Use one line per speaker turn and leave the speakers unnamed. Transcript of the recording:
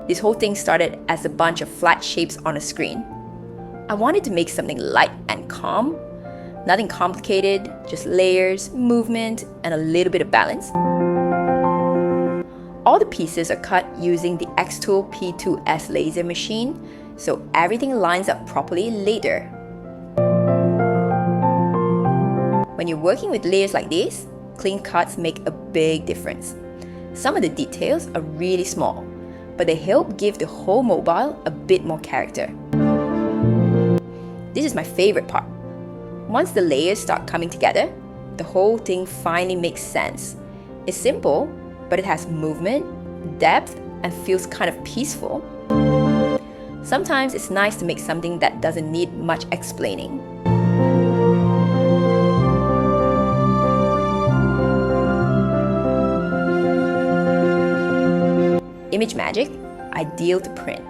This whole thing started as a bunch of flat shapes on a screen. I wanted to make something light and calm, nothing complicated, just layers, movement, and a little bit of balance. All the pieces are cut using the xTool P2S laser machine, so everything lines up properly later. When you're working with layers like this, clean cuts make a big difference. Some of the details are really small, but they help give the whole mobile a bit more character. This is my favorite part. Once the layers start coming together, the whole thing finally makes sense. It's simple, but it has movement, depth, and feels kind of peaceful. Sometimes it's nice to make something that doesn't need much explaining. Image magic, ideal to print.